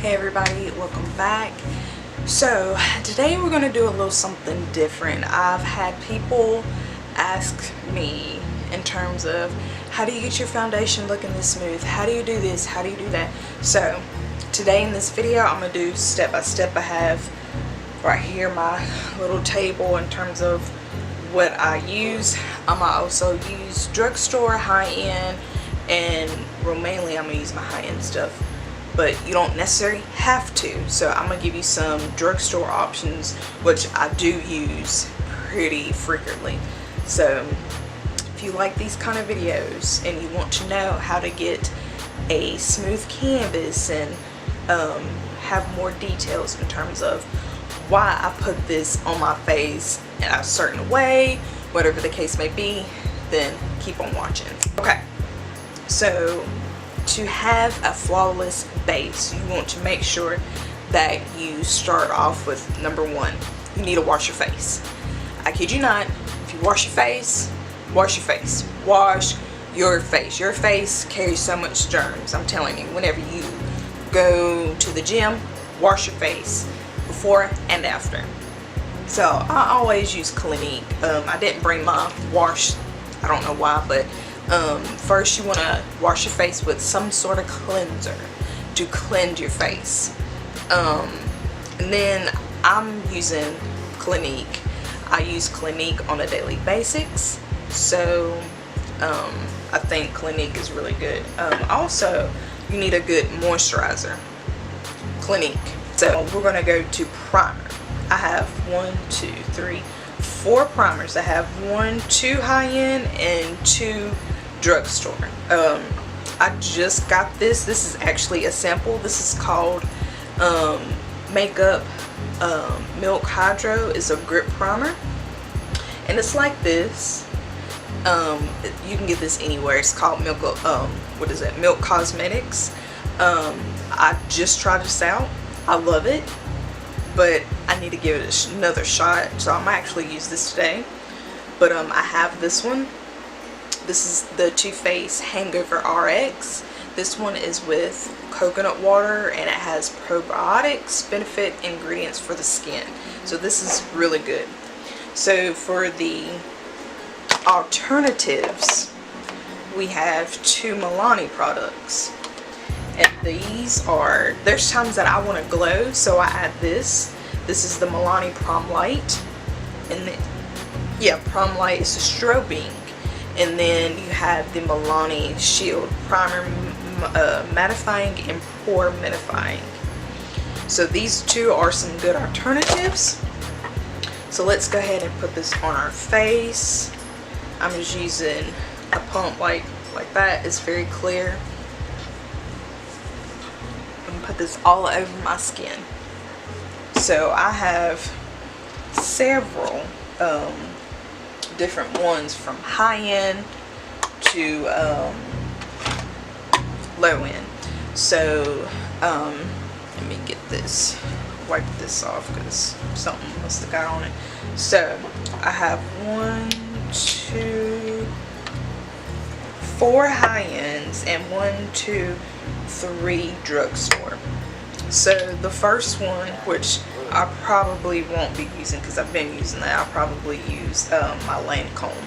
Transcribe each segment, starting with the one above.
Hey everybody, welcome back. So today we're going to do a little something different. I've had people ask me in terms of how do you get your foundation looking this smooth, how do you do this, how do you do that. So today in this video I'm going to do step by step. I have right here my little table in terms of what I use. I also use drugstore, high-end, and mainly I'm going to use my high-end stuff. But you don't necessarily have to. So I'm going to give you some drugstore options, which I do use pretty frequently. So if you like these kind of videos and you want to know how to get a smooth canvas and have more details in terms of why I put this on my face in a certain way, whatever the case may be, then keep on watching. Okay, so to have a flawless base, you want to make sure that you start off with number one, you need to wash your face. I kid you not, if you wash your face, wash your face. Wash your face. Your face carries so much germs. I'm telling you, whenever you go to the gym, wash your face before and after. So I always use Clinique. I didn't bring my wash, I don't know why, but first you want to wash your face with some sort of cleanser to cleanse your face, and then I'm using Clinique. I use Clinique on a daily basis, so I think Clinique is really good. Also, you need a good moisturizer. Clinique. So we're going to go to primer. I have 4 primers. I have 2 high-end and 2 drugstore. I just got this. This is actually a sample. This is called Makeup Milk Hydro. It's a grip primer, and it's like this. You can get this anywhere. It's called Milk. What is it? Milk Cosmetics. I just tried this out. I love it, but I need to give it another shot. So I might actually use this today. But I have this one. This is the Too Faced Hangover RX. This one is with coconut water and it has probiotics, benefit ingredients for the skin. So this is really good. So for the alternatives, we have 2 Milani products. And these are, there's times that I want to glow, so I add this. This is the Milani Prom Light. And then, yeah, Prom Light is a strobing. And then you have the Milani Shield Primer Mattifying and Pore Mattifying. So these 2 are some good alternatives. So let's go ahead and put this on our face. I'm just using a pump like that. It's very clear. I'm gonna put this all over my skin. So I have several different ones from high-end to low-end. So let me get this, wipe this off because something must have got on it. So I have 4 high-ends and 3 drugstore. So the first one, which I probably won't be using because I've been using that, I'll probably use my Lancome.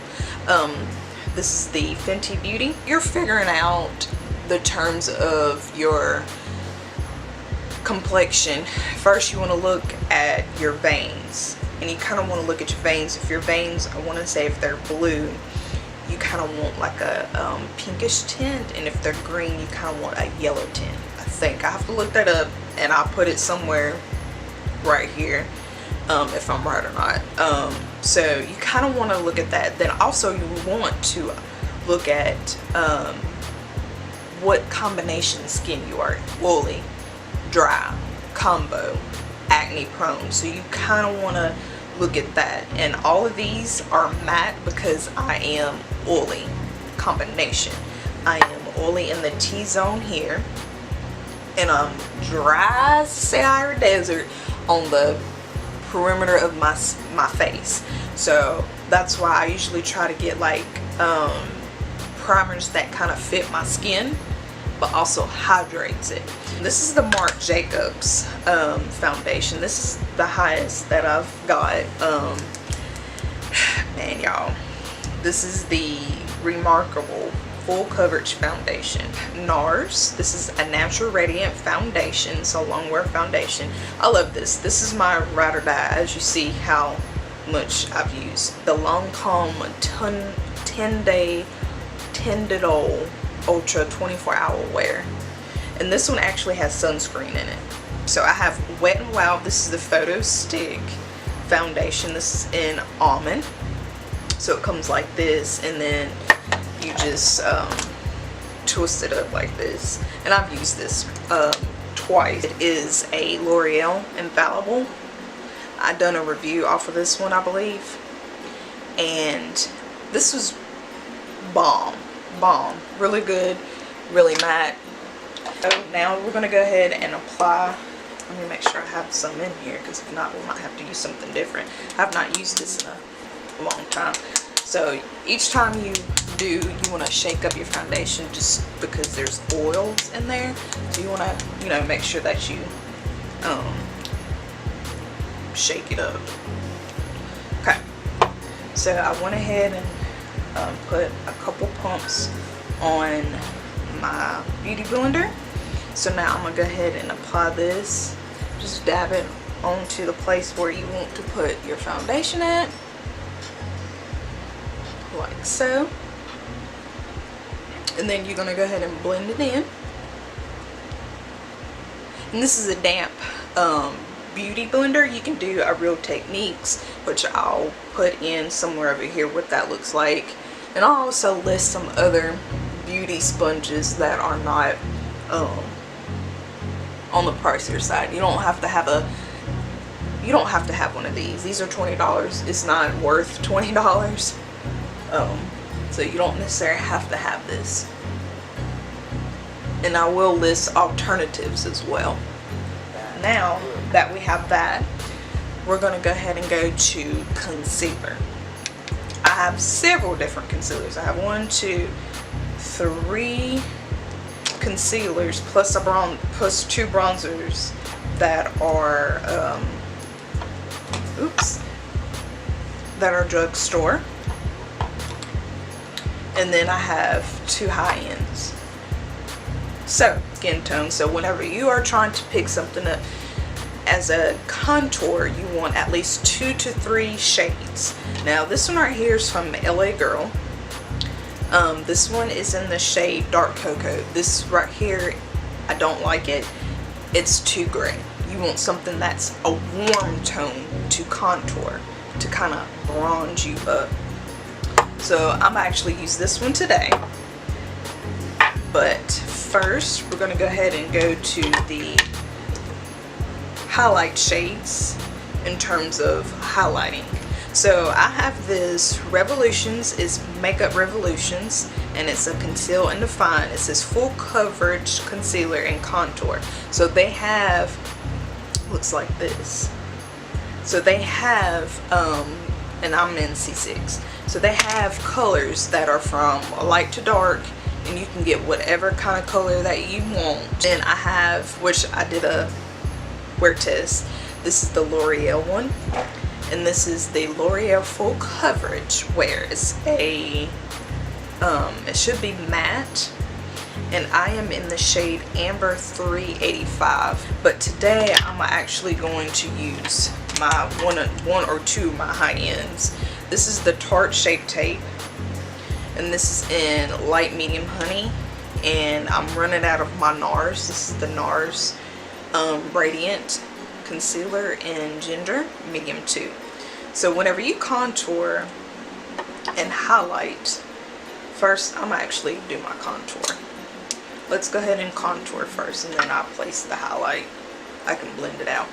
This is the Fenty Beauty. You're figuring out the terms of your complexion. First you want to look at your veins, and you kind of want to look at your veins. If your veins, I want to say if they're blue, you kind of want like a pinkish tint, and if they're green you kind of want a yellow tint. I think I have to look that up, and I'll put it somewhere right here if I'm right or not. So you kind of want to look at that. Then also you want to look at what combination skin you are: oily, dry, combo, acne prone. So you kind of want to look at that. And all of these are matte because I am oily combination. I am oily in the T-zone here, and I'm dry as Sahara Desert on the perimeter of my face. So that's why I usually try to get like primers that kind of fit my skin. but also hydrates it. This is the Marc Jacobs foundation. This is the highest that I've got. Man, y'all, this is the Remarkable Full Coverage Foundation. NARS. This is a natural radiant foundation, so long wear foundation. I love this. This is my ride or die, as you see how much I've used. The Lancome 10-day Tendidol Ultra 24-hour wear. And this one actually has sunscreen in it. So I have Wet n Wild. This is the Photo Stick foundation. This is in almond. So it comes like this, and then you just twist it up like this. And I've used this twice. It is a L'Oreal Infallible. I done a review off of this one, I believe, and this was bomb, really good, really matte. So now we're gonna go ahead and apply. Let me make sure I have some in here, because if not, we might have to use something different. I've not used this in a long time. So each time you do, you want to shake up your foundation, just because there's oils in there. So you want to, you know, make sure that you shake it up. Okay, so I went ahead and put a couple pumps on my beauty blender. So now I'm gonna go ahead and apply this. Just dab it onto the place where you want to put your foundation at, like so. And then you're gonna go ahead and blend it in. And this is a damp beauty blender. You can do a Real Techniques, which I'll put in somewhere over here what that looks like. And I'll also list some other beauty sponges that are not on the pricier side. You don't have to have one of these. These are $20. It's not worth $20. So you don't necessarily have to have this. And I will list alternatives as well. Now that we have that, we're going to go ahead and go to concealer. I have several different concealers. I have 1, 2, 3 concealers plus plus 2 bronzers that are drugstore. And then I have 2 high-ends. So skin tone. So whenever you are trying to pick something up as a contour, you want at least 2 to 3 shades. Now this one right here is from LA Girl. This one is in the shade Dark Cocoa. This right here, I don't like it. It's too gray. You want something that's a warm tone to contour, to kind of bronze you up. So I'm actually use this one today. But first, we're going to go ahead and go to the highlight shades in terms of highlighting. So I have this Revolutions, is Makeup Revolutions, and it's a conceal and define. It says full coverage concealer and contour. So they have, looks like this. So they have, and I'm in C6. So they have colors that are from light to dark, and you can get whatever kind of color that you want. And I have, which I did a wear test. This is the L'Oreal one. And this is the L'Oreal Full Coverage Wear. It's a, it should be matte. And I am in the shade Amber 385. But today I'm actually going to use my one or two of my high ends. This is the Tarte Shape Tape. And this is in Light Medium Honey. And I'm running out of my NARS. This is the NARS Radiant Concealer in Ginger Medium 2. So whenever you contour and highlight, first I'm gonna actually do my contour. Let's go ahead and contour first, and then I'll place the highlight. I can blend it out.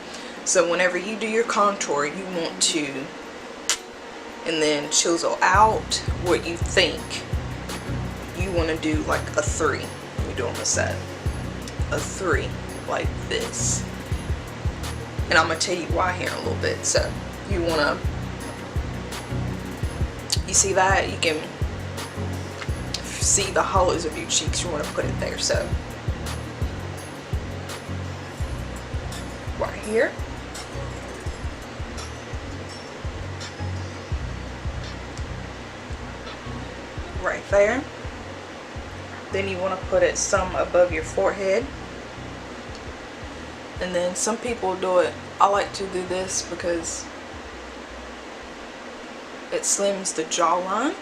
So whenever you do your contour, you want to, and then chisel out what you think you want to do, like a 3. Let me do on the side. A 3 like this. And I'm going to tell you why here in a little bit. So you want to, you see that? You can see the hollows of your cheeks. You want to put it there. So right here. Right there. Then you want to put it some above your forehead. And then some people do it. I like to do this because it slims the jawline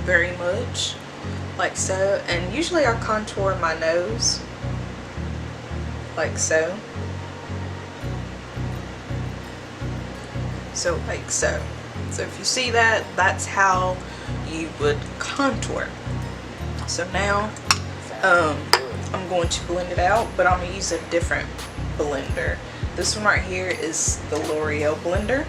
very much, like so. And usually I contour my nose like so. So like so. So if you see that, that's how you would contour. So now I'm going to blend it out, but I'm going to use a different blender. This one right here is the L'Oreal blender.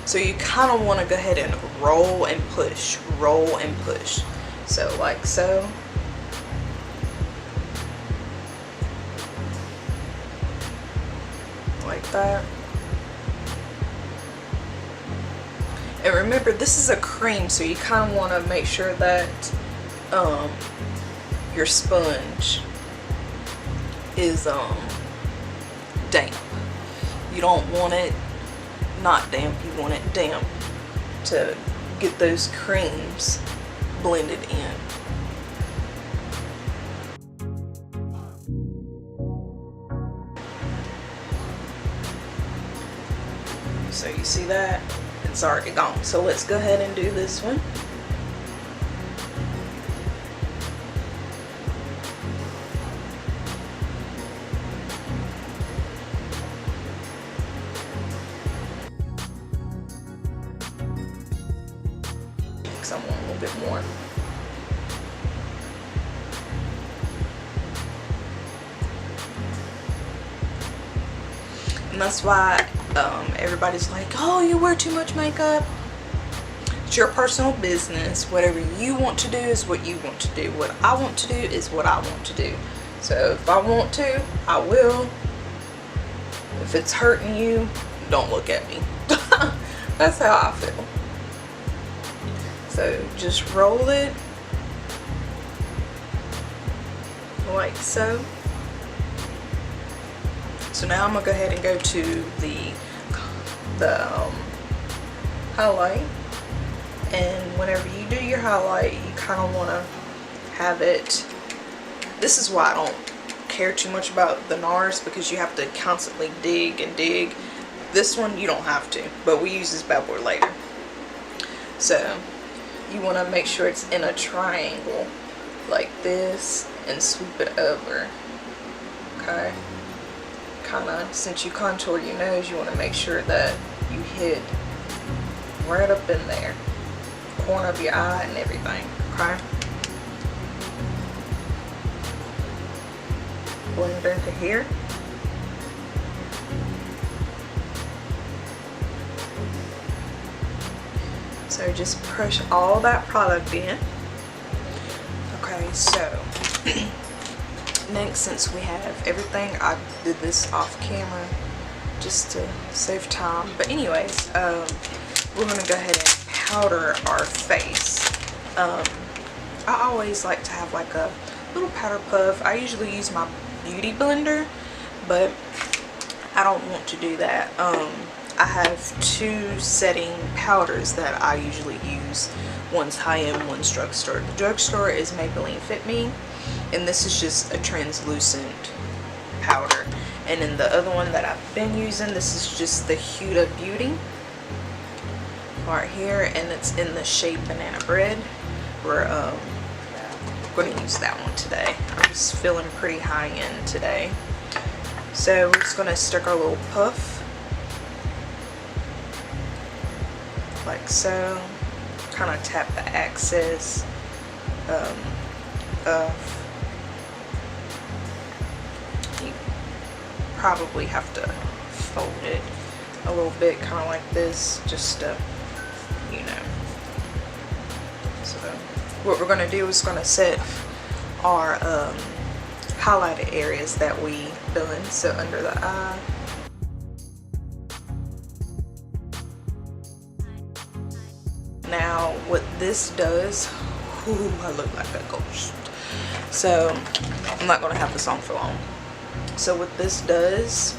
So you kind of want to go ahead and roll and push, roll and push. So like so. Like that. And remember, this is a cream, so you kind of want to make sure that your sponge is damp. You don't want it not damp, you want it damp to get those creams blended in. So you see that? It's already gone. So let's go ahead and do this one. Because I want a little bit more. And that's why everybody's like, oh, you wear too much makeup. It's your personal business. Whatever you want to do is what you want to do. What I want to do is what I want to do. So if I want to, I will. If it's hurting you, don't look at me. That's how I feel. So just roll it like so. So now I'm gonna go ahead and go to the highlight, and whenever you do your highlight, you kind of want to have it. This is why I don't care too much about the NARS, because you have to constantly dig and dig. This one you don't have to, but we use this bad boy later. So you want to make sure it's in a triangle like this and swoop it over. Okay, kind of, since you contour your nose, you want to make sure that you hit right up in there, corner of your eye and everything. Okay, blend into here. So just push all that product in. Okay, so next, since we have everything, I did this off camera just to save time. But anyways, we're gonna go ahead and powder our face. I always like to have like a little powder puff. I usually use my beauty blender, but I don't want to do that. I have two setting powders that I usually use. One's high-end, one's drugstore. The drugstore is Maybelline Fit Me, and this is just a translucent powder. And then the other one that I've been using, this is just the Huda Beauty right here, and it's in the shade Banana Bread. We're going to use that one today. I'm just feeling pretty high-end today. So we're just going to stick our little puff like so, kind of tap the axis of, you probably have to fold it a little bit, kind of like this, just to, you know. So what we're going to do is going to set our highlighted areas that we done. So under the eye, now what this does, ooh, I look like a ghost. so I'm not going to have this on for long. So what this does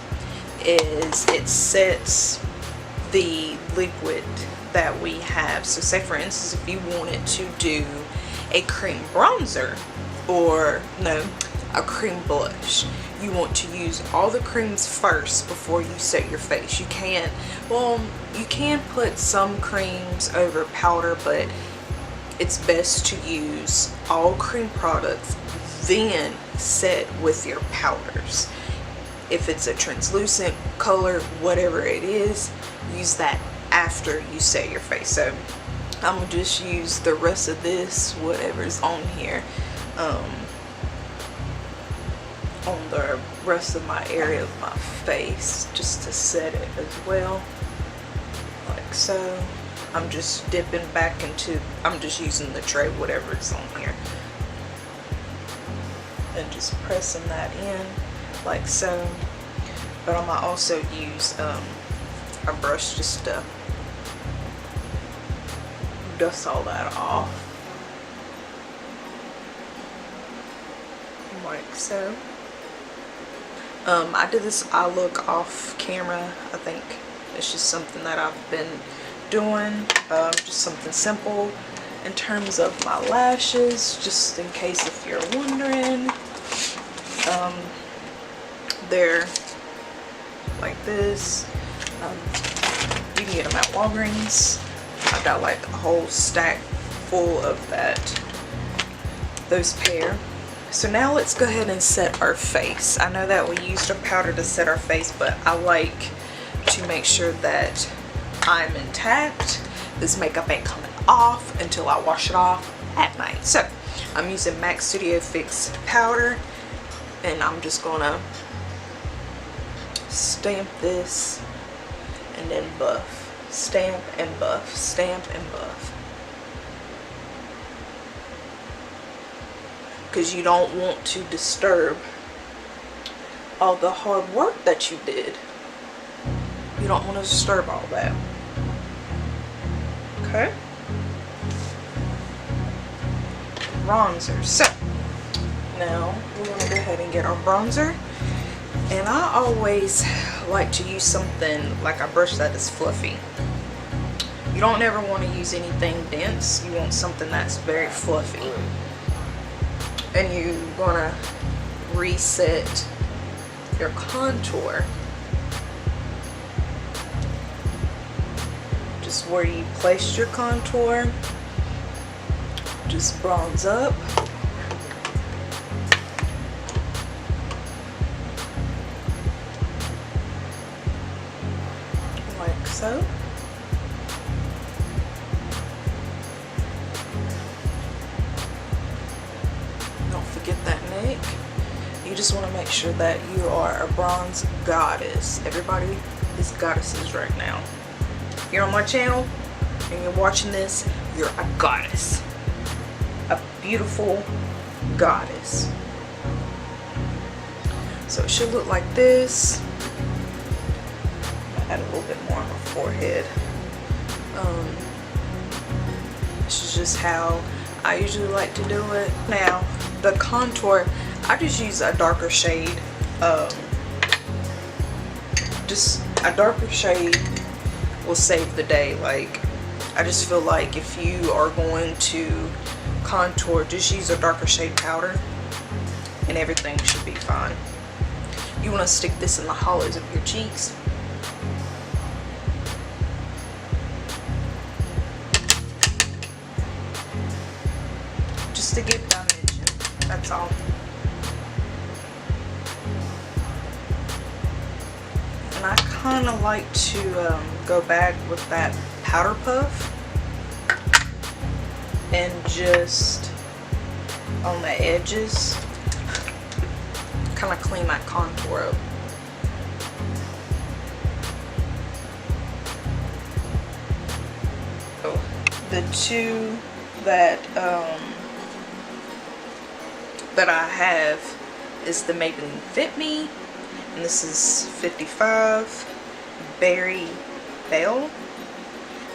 is it sets the liquid that we have. So say for instance, if you wanted to do a cream bronzer, or no, a cream blush, you want to use all the creams first before you set your face. You can't, well, you can put some creams over powder, but it's best to use all cream products, then set with your powders. If it's a translucent color, whatever it is, use that after you set your face. So I'm gonna just use the rest of this, whatever's on here, on the rest of my area of my face, just to set it as well, like so. I'm just dipping back into, I'm just using the tray, whatever is on here, and just pressing that in like so. But I'm gonna also use a brush just to dust all that off, like so. I did this eye look off camera. I think it's just something that I've been doing, just something simple in terms of my lashes, just in case if you're wondering. They're like this. You can get them at Walgreens. I've got like a whole stack full of those pair. So now let's go ahead and set our face. I know that we used a powder to set our face, but I like to make sure that I'm intact. This makeup ain't coming off until I wash it off at night. So I'm using MAC Studio Fix powder, and I'm just gonna stamp this and then buff. Stamp and buff, stamp and buff. Because you don't want to disturb all the hard work that you did. You don't want to disturb all that. Okay. Bronzer. So now we're going to go ahead and get our bronzer. And I always like to use something like a brush that is fluffy. You don't ever want to use anything dense. You want something that's very fluffy. And you want to reset your contour just where you placed your contour. Just bronze up. Like so. Get that neck. You just want to make sure that you are a bronze goddess. Everybody is goddesses right now. If you're on my channel and you're watching this, you're a goddess. A beautiful goddess. So it should look like this. I'll add a little bit more on my forehead. This is just how I usually like to do it. Now the contour, I just use a darker shade. Just a darker shade will save the day. Like, I just feel like if you are going to contour, just use a darker shade powder and everything should be fine. You want to stick this in the hollows of your cheeks. Just to get dimension. That's all. And I kind of like to go back with that powder puff and just on the edges kind of clean that contour up. So the two that I have is the Maybelline Fit Me, and this is 55 Berry Belle,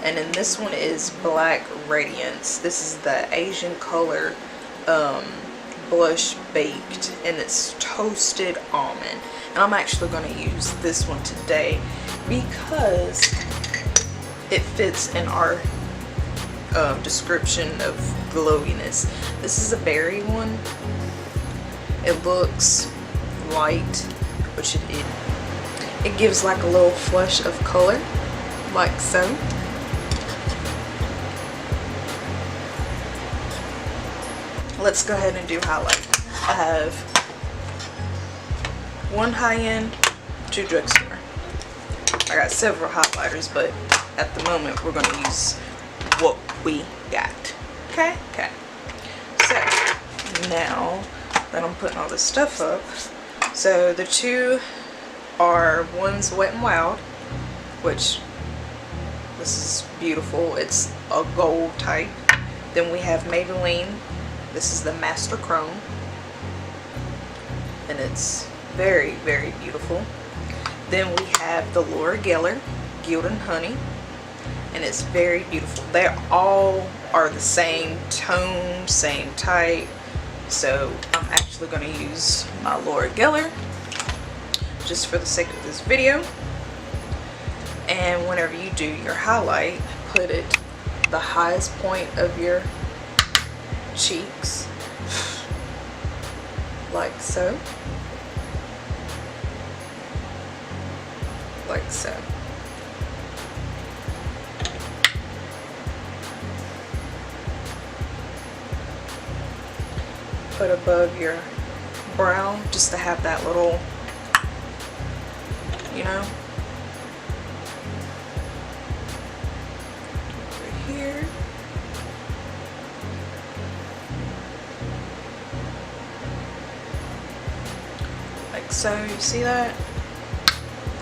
and then this one is Black Radiance. This is the Asian color blush baked, and it's toasted almond. And I'm actually going to use this one today because it fits in our description of glowiness. This is a berry one. It looks light, which it gives like a little flush of color, like so. Let's go ahead and do highlight. I have 1 high-end, 2 drugstore. I got several highlighters, but at the moment we're going to use what we got. Okay? Okay. So, now that I'm putting all this stuff up, so the 2 are, one's Wet n Wild, which this is beautiful. It's a gold type. Then we have Maybelline. This is the Master Chrome, and it's very, very beautiful. Then we have the L'Oreal Gilded Honey, and it's very beautiful. They all are the same tone, same type. So I'm actually going to use my L'Oreal just for the sake of this video. And whenever you do your highlight, put it the highest point of your cheeks, like so, like so. Put above your brow just to have that little, you know, over here. Like so, you see that?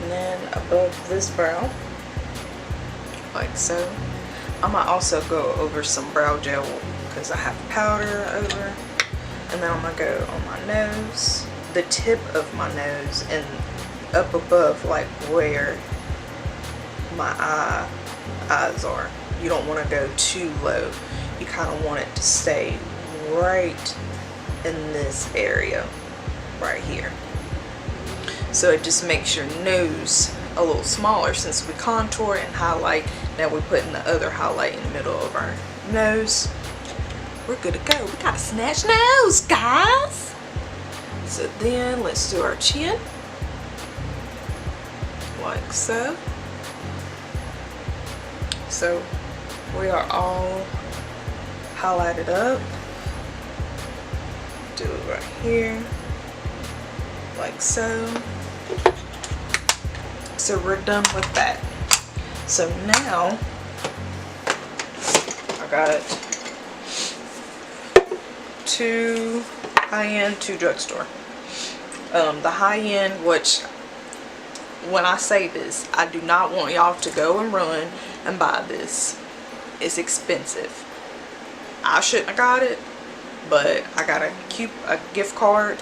And then above this brow, like so. I might also go over some brow gel because I have powder over. And then I'm going to go on my nose, the tip of my nose, and up above, like where my eyes are. You don't want to go too low. You kind of want it to stay right in this area, right here. So it just makes your nose a little smaller. Since we contour and highlight, now we're putting the other highlight in the middle of our nose. We're good to go. We got a snatch nose, guys. So then let's do our chin, like so. So we are all highlighted up. Do it right here, like so. So we're done with that. So now I got 2 high-end, 2 drugstore. The high-end, which when I say this, I do not want y'all to go and run and buy this. It's expensive. I shouldn't have got it, but I got a gift card.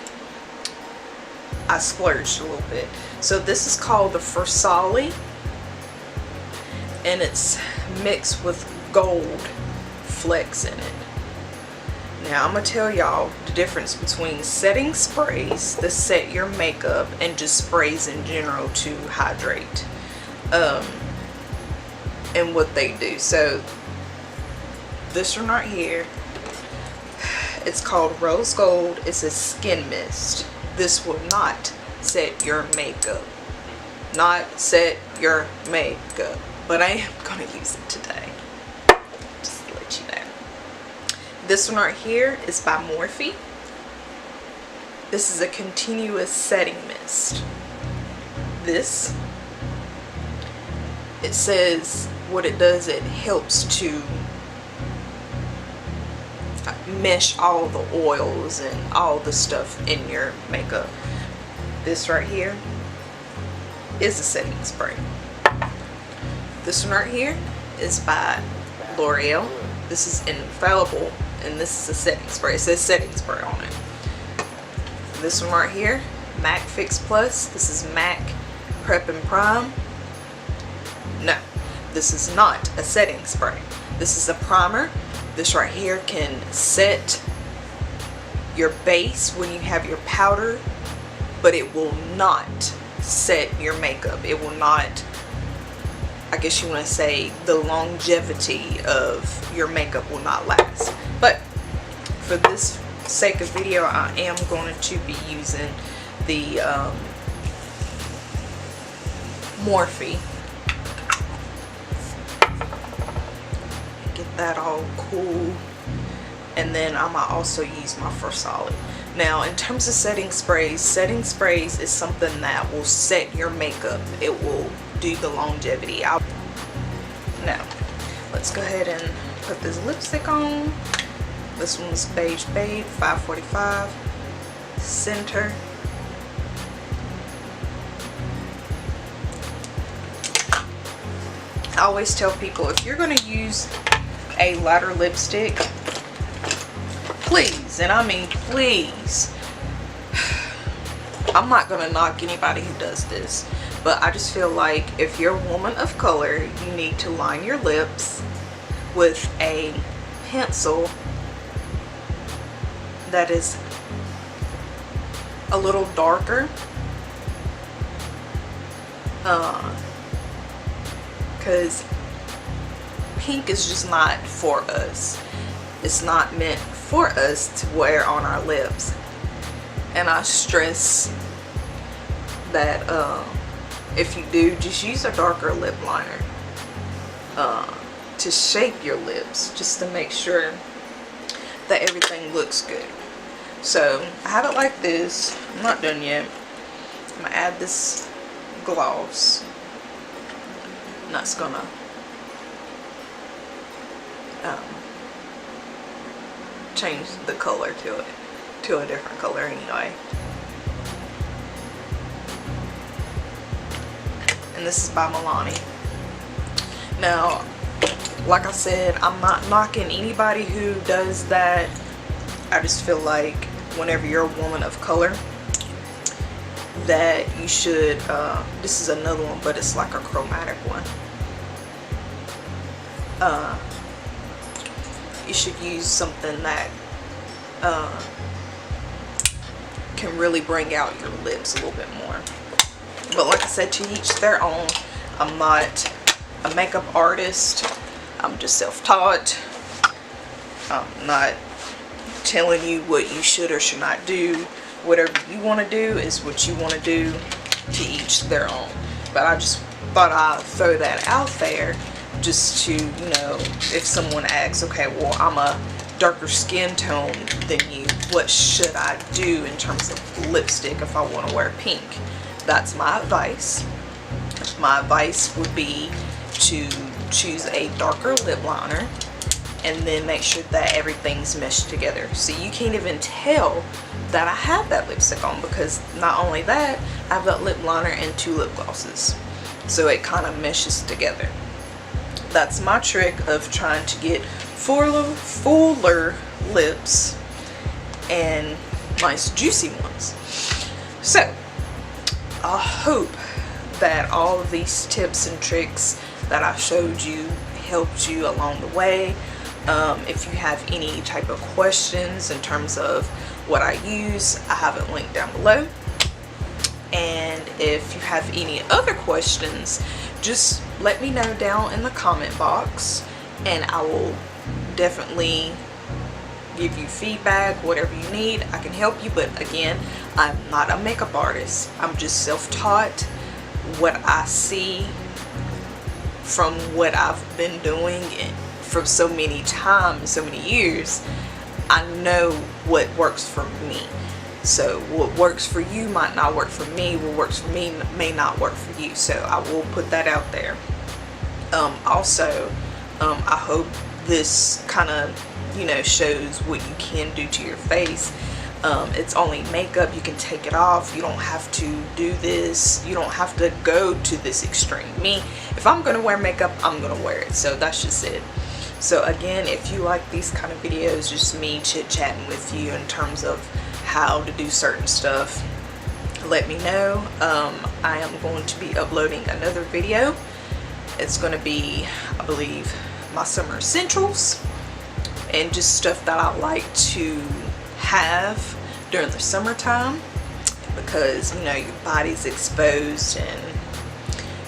I splurged a little bit. So this is called the Versali, and it's mixed with gold flecks in it. Now I'm going to tell y'all the difference between setting sprays that set your makeup and just sprays in general to hydrate, and what they do. So this one right here, it's called Rose Gold. It's a skin mist. This will not set your makeup. Not set your makeup. But I am going to use it today. Just to let you know. This one right here is by Morphe. This is a continuous setting mist. This, it says what it does, it helps to mesh all the oils and all the stuff in your makeup. This right here is a setting spray. This one right here is by L'Oreal. This is Infallible, and this is a setting spray. It says setting spray on it. This one right here, MAC Fix Plus. This is MAC Prep and Prime. No, this is not a setting spray. This is a primer. This right here can set your base when you have your powder, but it will not set your makeup. It will not, I guess you want to say, the longevity of your makeup will not last. But for this sake of video, I am going to be using the Morphe. Get that all cool. And then I'm gonna also use my First Solid. Now, in terms of setting sprays is something that will set your makeup. It will do the longevity. Now, let's go ahead and put this lipstick on. This one's Beige Babe 545 Center. I always tell people, if you're going to use a lighter lipstick, please, and I mean please, I'm not going to knock anybody who does this, but I just feel like if you're a woman of color, you need to line your lips with a pencil that is a little darker, because pink is just not for us. It's not meant for us to wear on our lips. And I stress that if you do, just use a darker lip liner to shape your lips, just to make sure that everything looks good. So I have it like this. I'm not done yet. I'm gonna add this gloss, and that's gonna change the color to a different color anyway. And this is by Milani. Now, like I said, I'm not knocking anybody who does that. I just feel like whenever you're a woman of color, that you should, this is another one, but it's like a chromatic one. You should use something that can really bring out your lips a little bit more. But like I said, to each their own. I'm not a makeup artist. I'm just self-taught. I'm not telling you what you should or should not do. Whatever you want to do is what you want to do, to each their own. But I just thought I'd throw that out there, just to, you know, if someone asks, okay, well, I'm a darker skin tone than you, what should I do in terms of lipstick if I want to wear pink? That's my advice. My advice would be to choose a darker lip liner and then make sure that everything's meshed together. So you can't even tell that I have that lipstick on, because not only that, I have that lip liner and 2 lip glosses. So it kind of meshes together. That's my trick of trying to get fuller lips and nice juicy ones. So I hope that all of these tips and tricks that I showed you helped you along the way. If you have any type of questions in terms of what I use, I have it linked down below. And if you have any other questions, just let me know down in the comment box, and I will definitely give you feedback. Whatever you need, I can help you. But again, I'm not a makeup artist. I'm just self-taught. What I see from what I've been doing for so many times, so many years, I know what works for me. So what works for you might not work for me. What works for me may not work for you. So I will put that out there. Also, I hope this kind of, you know, shows what you can do to your face. It's only makeup. You can take it off. You don't have to do this. You don't have to go to this extreme. Me, if I'm going to wear makeup, I'm going to wear it. So that's just it. So again, if you like these kind of videos, just me chit-chatting with you in terms of how to do certain stuff, let me know. I am going to be uploading another video. It's going to be, I believe, my summer essentials and just stuff that I like to have during the summertime, because you know your body's exposed and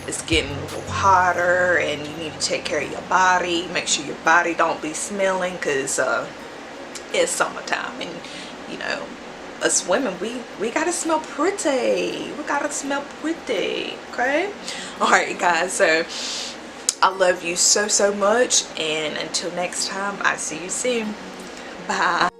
it's getting a little hotter and you need to take care of your body. Make sure your body don't be smelling, because it's summertime, and you know, us women, we gotta smell pretty. We gotta smell pretty, okay? Alright guys, so I love you so much, and until next time, I see you soon. Bye.